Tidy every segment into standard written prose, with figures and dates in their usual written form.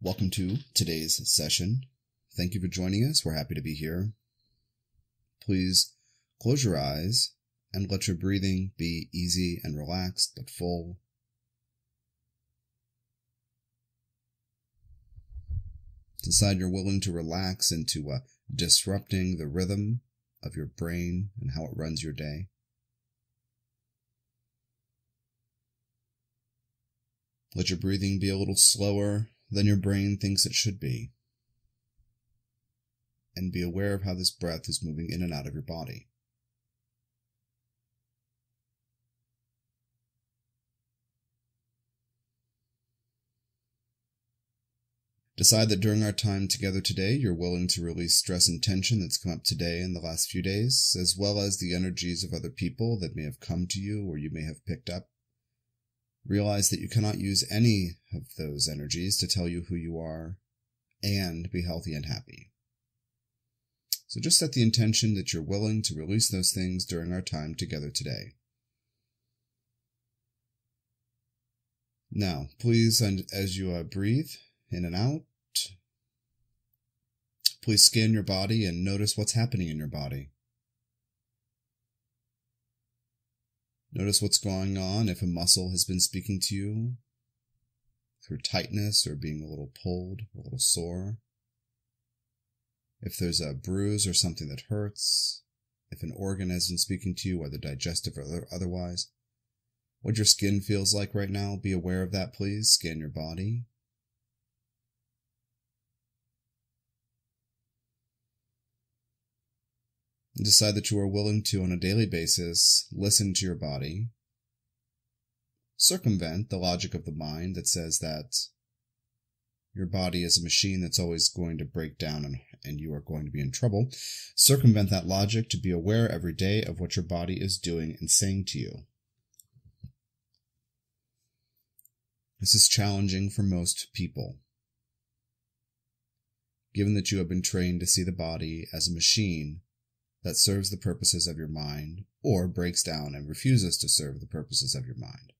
Welcome to today's session. Thank you for joining us. We're happy to be here. Please close your eyes and let your breathing be easy and relaxed but full. Decide you're willing to relax into disrupting the rhythm of your brain and how it runs your day. Let your breathing be a little slower than your brain thinks it should be. And be aware of how this breath is moving in and out of your body. Decide that during our time together today, you're willing to release stress and tension that's come up today and the last few days, as well as the energies of other people that may have come to you or you may have picked up. Realize that you cannot use any of those energies to tell you who you are and be healthy and happy. So just set the intention that you're willing to release those things during our time together today. Now, please, and as you breathe in and out, please scan your body and notice what's happening in your body. Notice what's going on if a muscle has been speaking to you through tightness or being a little pulled, a little sore. If there's a bruise or something that hurts, if an organ has been speaking to you, whether digestive or otherwise. What your skin feels like right now, be aware of that, please. Scan your body. And decide that you are willing to, on a daily basis, listen to your body. Circumvent the logic of the mind that says that your body is a machine that's always going to break down and you are going to be in trouble. Circumvent that logic to be aware every day of what your body is doing and saying to you. This is challenging for most people. Given that you have been trained to see the body as a machine that serves the purposes of your mind or breaks down and refuses to serve the purposes of your mind.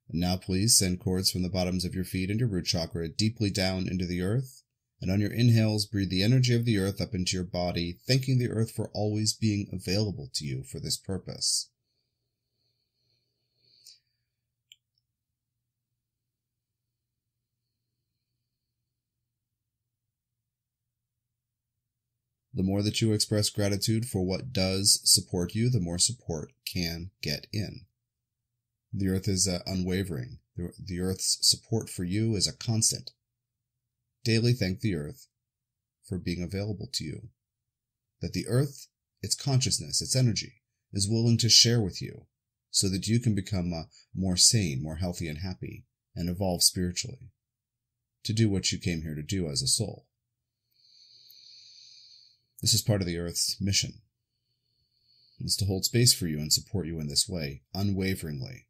And now please send cords from the bottoms of your feet and your root chakra deeply down into the earth. And on your inhales, breathe the energy of the earth up into your body, thanking the earth for always being available to you for this purpose. The more that you express gratitude for what does support you, the more support can get in. The earth is unwavering. The earth's support for you is a constant. Daily thank the earth for being available to you. That the earth, its consciousness, its energy, is willing to share with you so that you can become more sane, more healthy and happy, and evolve spiritually. To do what you came here to do as a soul. This is part of the Earth's mission. It's to hold space for you and support you in this way, unwaveringly.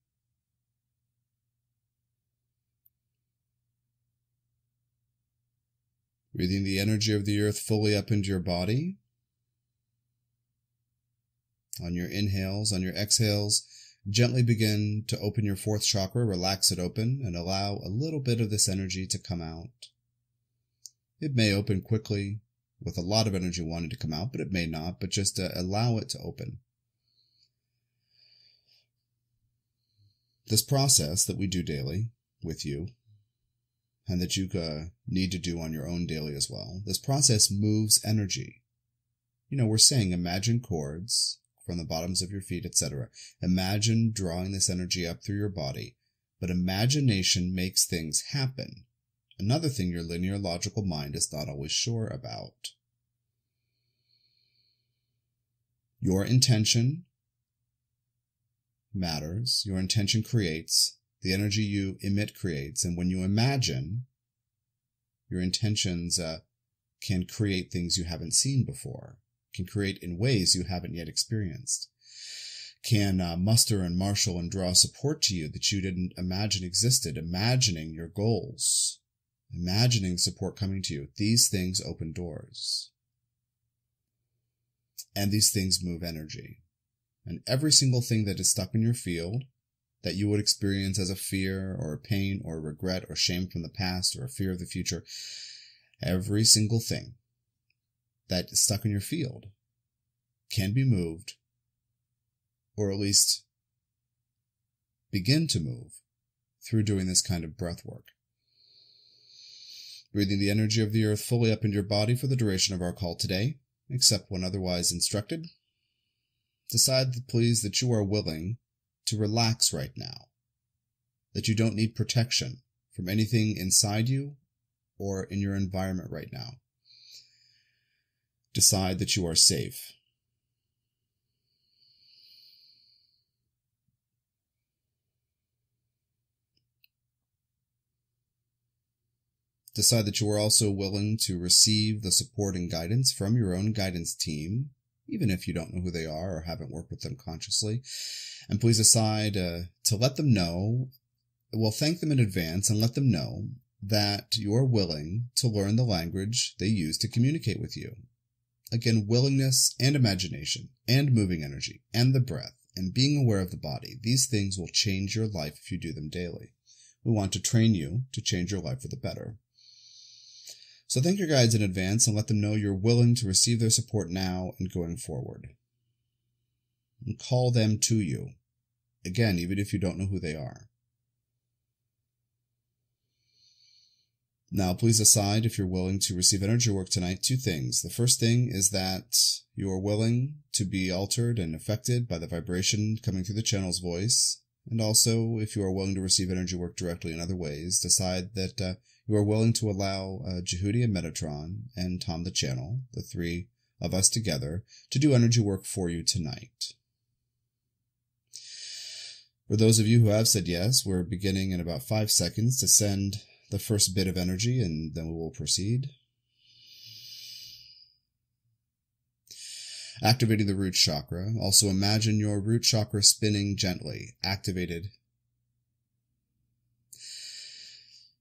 Breathing the energy of the Earth fully up into your body. On your inhales, on your exhales, gently begin to open your fourth chakra, relax it open, and allow a little bit of this energy to come out. It may open quickly, with a lot of energy wanting to come out, but it may not, but just allow it to open. This process that we do daily with you, and that you need to do on your own daily as well, this process moves energy. We're saying imagine cords from the bottoms of your feet, etc. Imagine drawing this energy up through your body, but imagination makes things happen. Another thing your linear logical mind is not always sure about. Your intention matters. Your intention creates. The energy you emit creates. And when you imagine, your intentions can create things you haven't seen before, can create in ways you haven't yet experienced, can muster and marshal and draw support to you that you didn't imagine existed, imagining your goals. Imagining support coming to you. These things open doors. And these things move energy. And every single thing that is stuck in your field that you would experience as a fear or a pain or a regret or shame from the past or a fear of the future, every single thing that is stuck in your field can be moved, or at least begin to move through doing this kind of breath work. Breathing the energy of the earth fully up into your body for the duration of our call today, except when otherwise instructed. Decide, please, that you are willing to relax right now, that you don't need protection from anything inside you or in your environment right now. Decide that you are safe. Decide that you are also willing to receive the support and guidance from your own guidance team, even if you don't know who they are or haven't worked with them consciously. And please decide to let them know, thank them in advance and let them know that you are willing to learn the language they use to communicate with you. Again, willingness and imagination and moving energy and the breath and being aware of the body. These things will change your life if you do them daily. We want to train you to change your life for the better. So thank your guides in advance and let them know you're willing to receive their support now and going forward. And call them to you. Again, even if you don't know who they are. Now, please decide if you're willing to receive energy work tonight. Two things. The first thing is that you are willing to be altered and affected by the vibration coming through the channel's voice. And also, if you are willing to receive energy work directly in other ways, decide that you are willing to allow Djehuty and Metatron and Tom the Channel, the three of us together, to do energy work for you tonight. For those of you who have said yes, we're beginning in about 5 seconds to send the first bit of energy, and then we will proceed. Activating the root chakra. Also imagine your root chakra spinning gently, activated.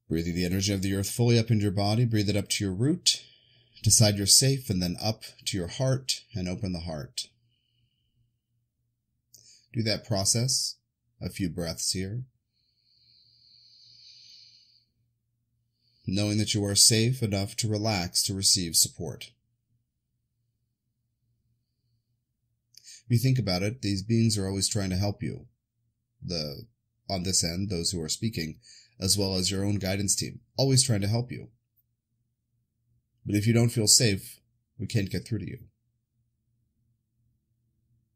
Breathing the energy of the earth fully up into your body. Breathe it up to your root. Decide you're safe, and then up to your heart and open the heart. Do that process. A few breaths here. Knowing that you are safe enough to relax to receive support. If you think about it, these beings are always trying to help you. On this end, those who are speaking, as well as your own guidance team, always trying to help you. But if you don't feel safe, we can't get through to you.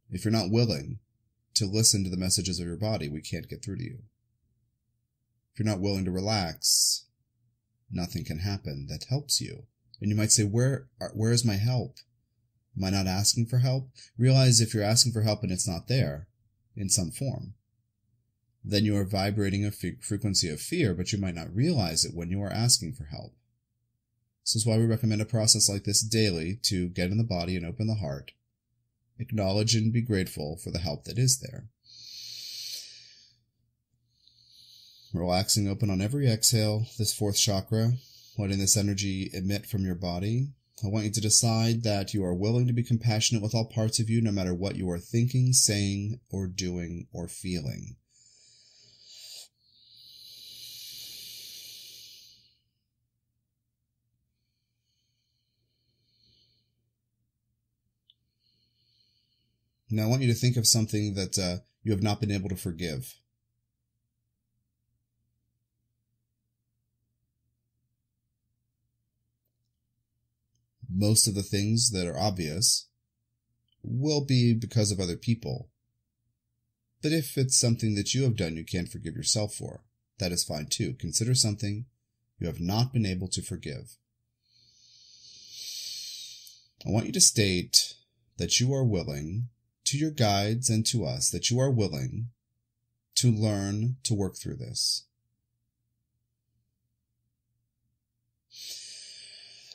If you're not willing to listen to the messages of your body, we can't get through to you. If you're not willing to relax, nothing can happen that helps you. And you might say, where is my help? Am I not asking for help? Realize if you're asking for help and it's not there, in some form, then you are vibrating a frequency of fear, but you might not realize it when you are asking for help. This is why we recommend a process like this daily to get in the body and open the heart. Acknowledge and be grateful for the help that is there. Relaxing open on every exhale, this fourth chakra, letting this energy emit from your body. I want you to decide that you are willing to be compassionate with all parts of you, no matter what you are thinking, saying, or doing, or feeling. Now I want you to think of something that you have not been able to forgive. Most of the things that are obvious will be because of other people. But if it's something that you have done you can't forgive yourself for, that is fine too. Consider something you have not been able to forgive. I want you to state that you are willing, to your guides and to us, that you are willing to learn to work through this.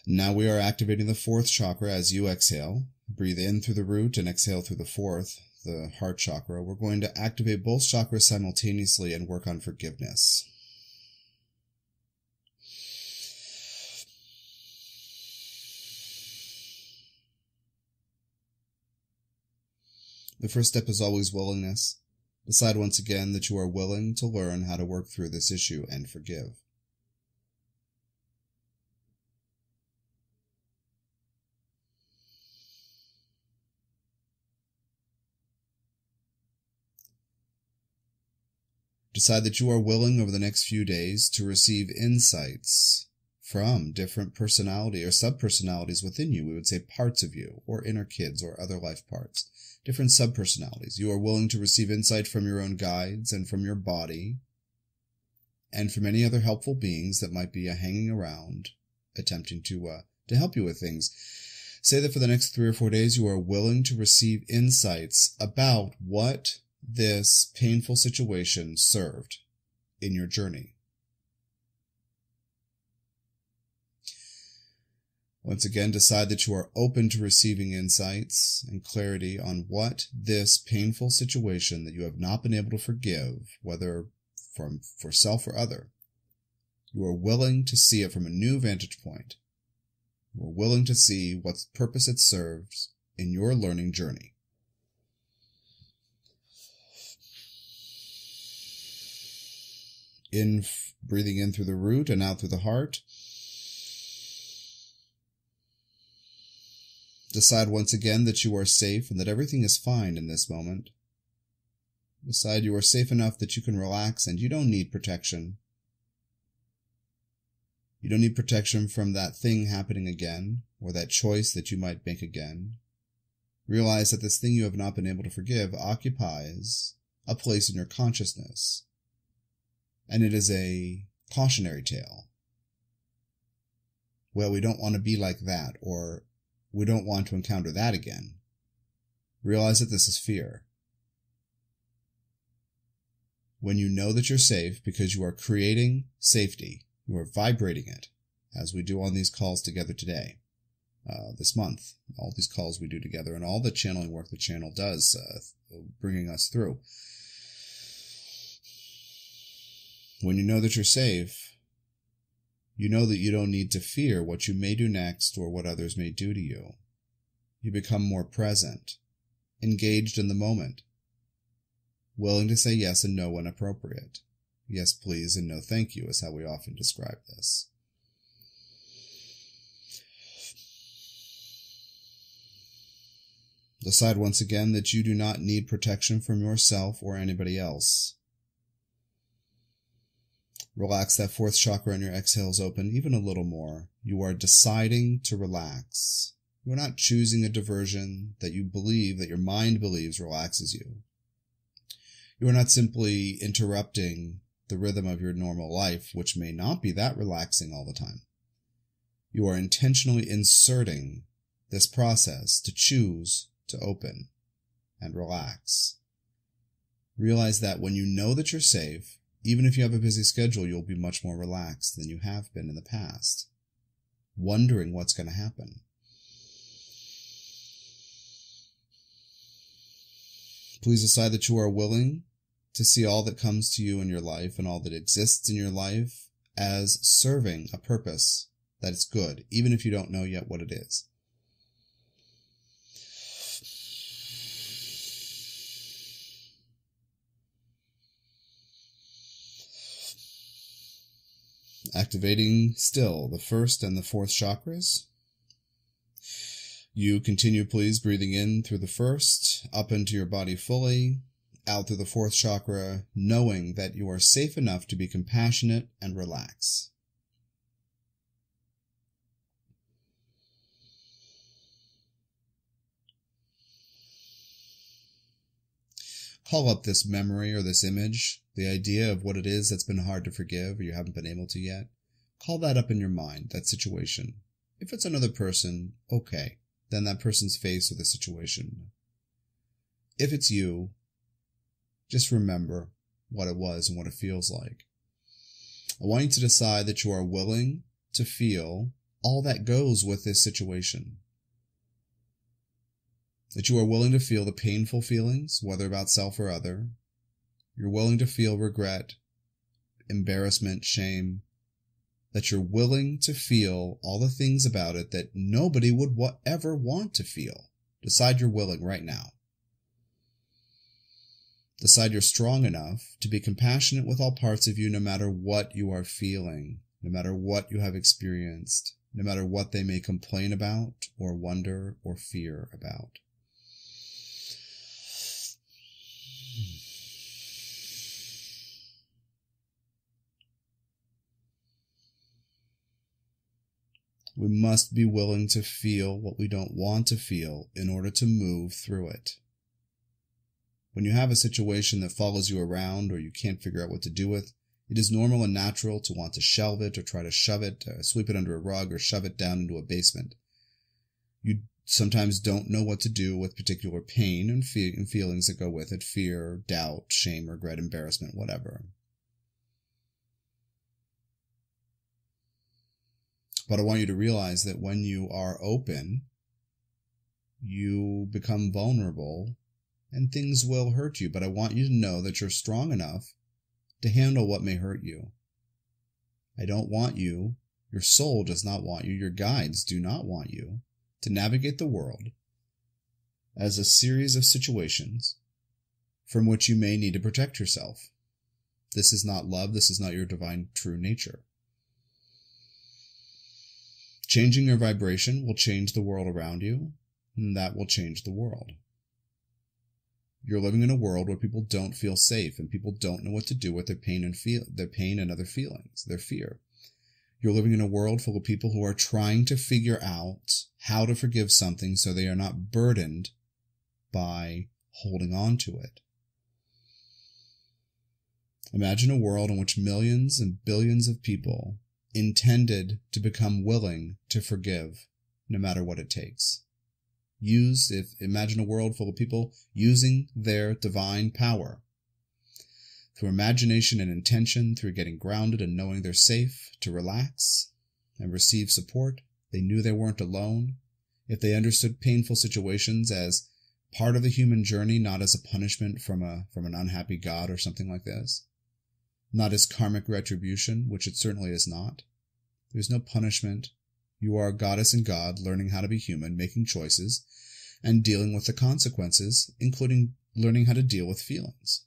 Now we are activating the fourth chakra as you exhale. Breathe in through the root and exhale through the fourth, the heart chakra. We're going to activate both chakras simultaneously and work on forgiveness. The first step is always willingness. Decide once again that you are willing to learn how to work through this issue and forgive. Decide that you are willing over the next few days to receive insights from different personality or subpersonalities within you. We would say parts of you, or inner kids, or other life parts. Different subpersonalities. You are willing to receive insight from your own guides and from your body and from any other helpful beings that might be hanging around attempting to help you with things. Say that for the next 3 or 4 days you are willing to receive insights about what this painful situation served in your journey. Once again, decide that you are open to receiving insights and clarity on what this painful situation that you have not been able to forgive, whether for self or other, you are willing to see it from a new vantage point. You are willing to see what purpose it serves in your learning journey. Breathing in through the root and out through the heart. Decide once again that you are safe and that everything is fine in this moment. Decide you are safe enough that you can relax and you don't need protection. You don't need protection from that thing happening again or that choice that you might make again. Realize that this thing you have not been able to forgive occupies a place in your consciousness. And it is a cautionary tale. Well, we don't want to be like that, or we don't want to encounter that again. Realize that this is fear. When you know that you're safe because you are creating safety, you are vibrating it, as we do on these calls together today, this month, all these calls we do together, and all the channeling work the channel does, bringing us through. When you know that you're safe, you know that you don't need to fear what you may do next or what others may do to you. You become more present, engaged in the moment, willing to say yes and no when appropriate. Yes, please, and no, thank you is how we often describe this. Decide once again that you do not need protection from yourself or anybody else. Relax that fourth chakra and your exhales open even a little more. You are deciding to relax. You are not choosing a diversion that you believe, that your mind believes relaxes you. You are not simply interrupting the rhythm of your normal life, which may not be that relaxing all the time. You are intentionally inserting this process to choose to open and relax. Realize that when you know that you're safe, even if you have a busy schedule, you'll be much more relaxed than you have been in the past, wondering what's going to happen. Please decide that you are willing to see all that comes to you in your life and all that exists in your life as serving a purpose that is good, even if you don't know yet what it is. Activating still the first and the fourth chakras. You continue, please, breathing in through the first, up into your body fully, out through the fourth chakra, knowing that you are safe enough to be compassionate and relax. Call up this memory or this image, the idea of what it is that's been hard to forgive or you haven't been able to yet. Call that up in your mind, that situation. If it's another person, okay, then that person's face or the situation. If it's you, just remember what it was and what it feels like. I want you to decide that you are willing to feel all that goes with this situation. That you are willing to feel the painful feelings, whether about self or other. You're willing to feel regret, embarrassment, shame. That you're willing to feel all the things about it that nobody would ever want to feel. Decide you're willing right now. Decide you're strong enough to be compassionate with all parts of you, no matter what you are feeling, no matter what you have experienced, no matter what they may complain about or wonder or fear about. We must be willing to feel what we don't want to feel in order to move through it. When you have a situation that follows you around or you can't figure out what to do with, it is normal and natural to want to shelve it or try to shove it, sweep it under a rug or shove it down into a basement. You sometimes don't know what to do with particular pain and feelings that go with it: fear, doubt, shame, regret, embarrassment, whatever. But I want you to realize that when you are open, you become vulnerable and things will hurt you. But I want you to know that you're strong enough to handle what may hurt you. I don't want you, your soul does not want you, your guides do not want you to navigate the world as a series of situations from which you may need to protect yourself. This is not love. This is not your divine true nature. Changing your vibration will change the world around you, and that will change the world. You're living in a world where people don't feel safe, and people don't know what to do with their pain and other feelings, their fear. You're living in a world full of people who are trying to figure out how to forgive something so they are not burdened by holding on to it. Imagine a world in which millions and billions of people intended to become willing to forgive, no matter what it takes. Imagine a world full of people using their divine power through imagination and intention, through getting grounded and knowing they're safe, to relax and receive support. They knew they weren't alone. If they understood painful situations as part of the human journey, not as a punishment from an unhappy God or something like this, not as karmic retribution, which it certainly is not. There's no punishment. You are a goddess and God, learning how to be human, making choices, and dealing with the consequences, including learning how to deal with feelings.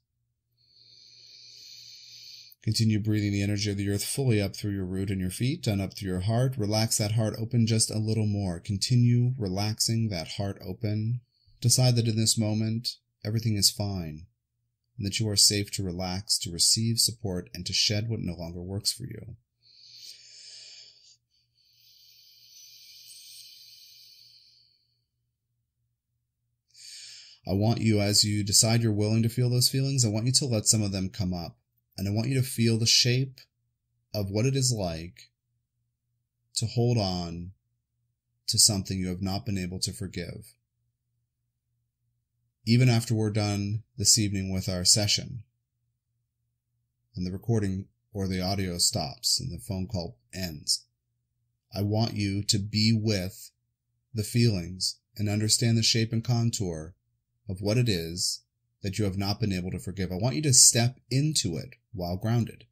Continue breathing the energy of the earth fully up through your root and your feet and up through your heart. Relax that heart open just a little more. Continue relaxing that heart open. Decide that in this moment, everything is fine, and that you are safe to relax, to receive support, and to shed what no longer works for you. I want you, as you decide you're willing to feel those feelings, I want you to let some of them come up. And I want you to feel the shape of what it is like to hold on to something you have not been able to forgive. Even after we're done this evening with our session, and the recording or the audio stops and the phone call ends, I want you to be with the feelings and understand the shape and contour of what it is that you have not been able to forgive. I want you to step into it while grounded.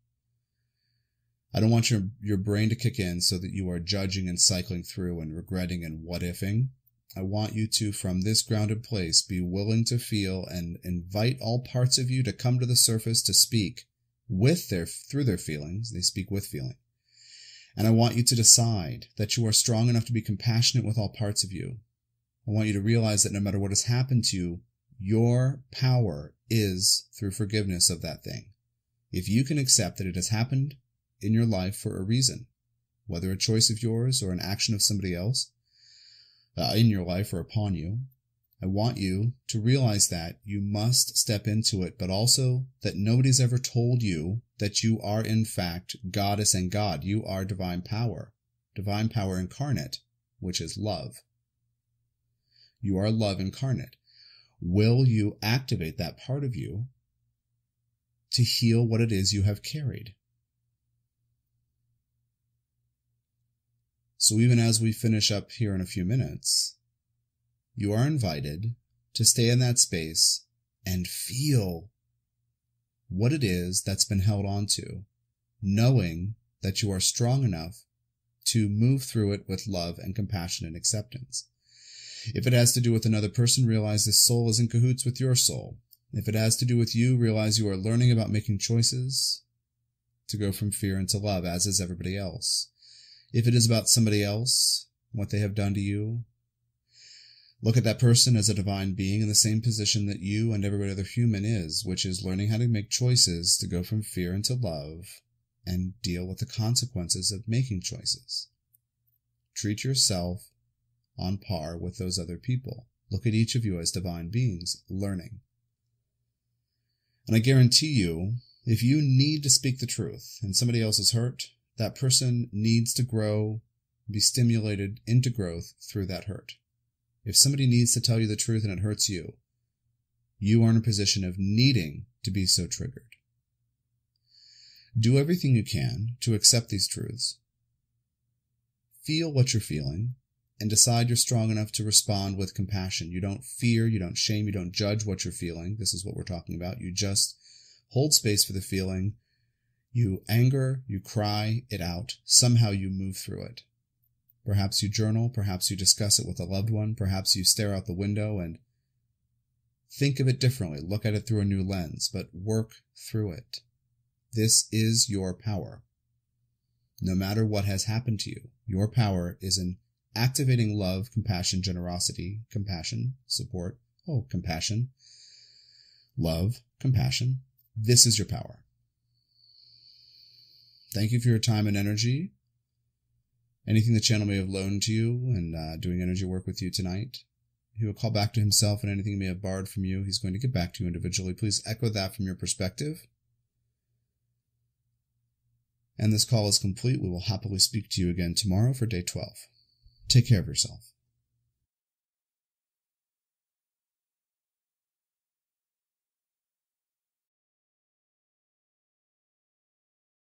I don't want your brain to kick in so that you are judging and cycling through and regretting and what-ifing. I want you to, from this grounded place, be willing to feel and invite all parts of you to come to the surface to speak through their feelings. They speak with feeling. And I want you to decide that you are strong enough to be compassionate with all parts of you. I want you to realize that no matter what has happened to you, your power is through forgiveness of that thing. If you can accept that it has happened in your life for a reason, whether a choice of yours or an action of somebody else in your life or upon you, I want you to realize that you must step into it, but also that nobody's ever told you that you are in fact goddess and God. You are divine power incarnate, which is love. You are love incarnate. Will you activate that part of you to heal what it is you have carried? So even as we finish up here in a few minutes, you are invited to stay in that space and feel what it is that's been held on to, knowing that you are strong enough to move through it with love and compassion and acceptance. If it has to do with another person, realize this soul is in cahoots with your soul. If it has to do with you, realize you are learning about making choices to go from fear into love, as is everybody else. If it is about somebody else, what they have done to you, look at that person as a divine being in the same position that you and every other human is, which is learning how to make choices to go from fear into love and deal with the consequences of making choices. Treat yourself on par with those other people. Look at each of you as divine beings, learning. And I guarantee you, if you need to speak the truth and somebody else is hurt, that person needs to grow, be stimulated into growth through that hurt. If somebody needs to tell you the truth and it hurts you, you are in a position of needing to be so triggered. Do everything you can to accept these truths. Feel what you're feeling and decide you're strong enough to respond with compassion. You don't fear, you don't shame, you don't judge what you're feeling. This is what we're talking about. You just hold space for the feeling. You anger, you cry it out. Somehow you move through it. Perhaps you journal, perhaps you discuss it with a loved one, perhaps you stare out the window and think of it differently, look at it through a new lens, but work through it. This is your power. No matter what has happened to you, your power is in activating love, compassion, generosity, compassion, support, compassion, love, compassion. This is your power. Thank you for your time and energy. Anything the channel may have loaned to you and doing energy work with you tonight, he will call back to himself, and anything he may have borrowed from you, he's going to get back to you individually. Please echo that from your perspective. And this call is complete. We will happily speak to you again tomorrow for day 12. Take care of yourself.